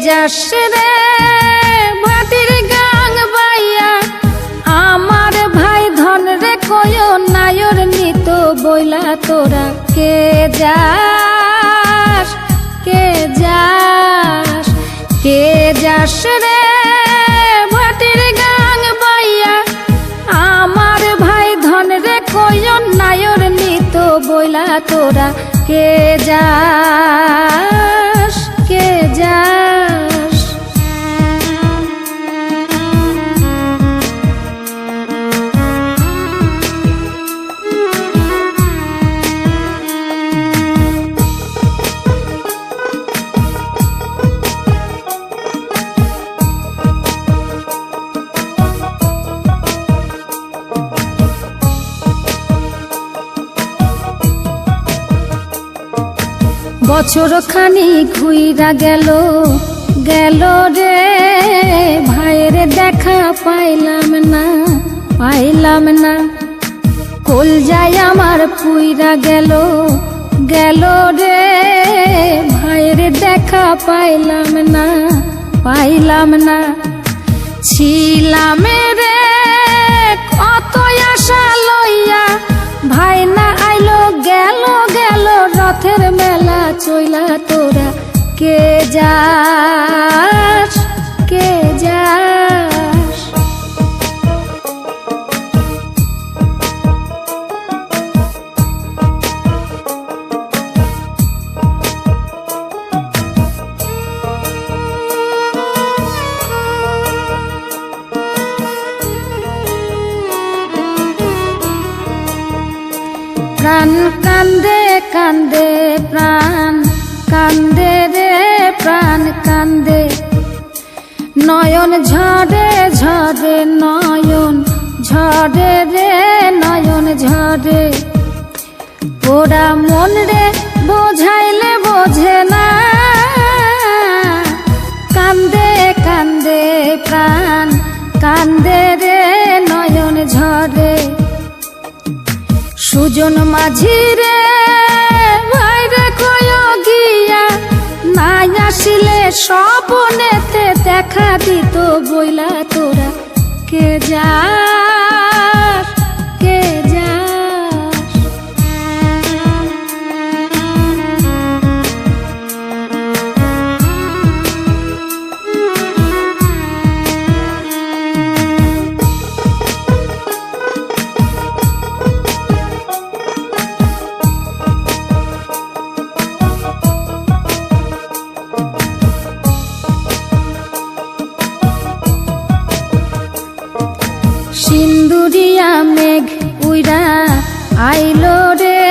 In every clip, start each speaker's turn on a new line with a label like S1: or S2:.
S1: যাস রে ভাটির গাং বাইয়া আমার ভাই ধন রে কয় নায়র নিত বইলা তোরা কে যাস কে যাস কে যাস রে ভাটির গাং বাইয়া আমার ভাই ধন রে কয় নায়র নিত বইলা তোরা কে যাস কে যাস। বছর খানি ঘুইরা গেল গেল রে ভাইয়ের দেখা পাইলাম না কল যায় আমার পুইরা গেল গেল রে ভাইয়ের দেখা পাইলাম না ছিলাম রে কত আশা লইয়া ভাই না আইলো গেল গেল রথের মেলা চইলা তোরা কে যাস কে যাস। প্রাণ কান্দে কান্দে প্রাণ কান্দে রে প্রাণ কান্দে নয়ন ঝরে ঝরে নয়ন ঝরে রে নয়ন ঝরে ওরা মন রে বোঝাইলে বোঝে না কান্দে কান্দে প্রাণ কান্দে রে নয়ন ঝরে সুজন মাঝি রে ভাই রে কয় গিয়া নাই আসিলে স্বপনেতে দেখা দিত বইলা তোরা কে যাস কে যাস। সিন্দুরিয়া মেঘ উইরা আইলো রে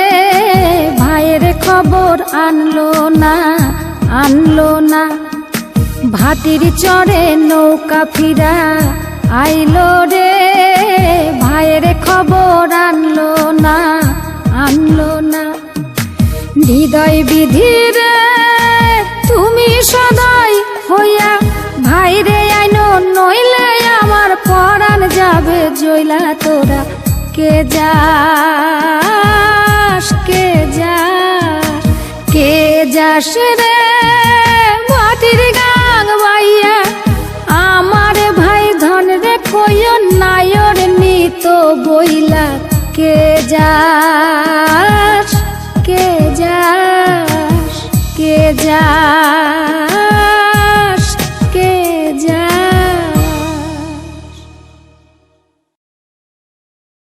S1: ভাইয়ের খবর আনলো না ভাটির চরে নৌকা ফিরা আইলো রে ভাইয়ের খবর আনলো না হৃদয় বিধির তুমি সদয় হইয়া ভাইরে আইনো নইলে আমার পরাণ যাবে জইলা তোরা কে যাস কে যাস কে যাস রে ভাটির গাং বাইয়া আমার ভাই ধন রে কই নায়র নিত বইলা কে যাস কে যাস কে যাস।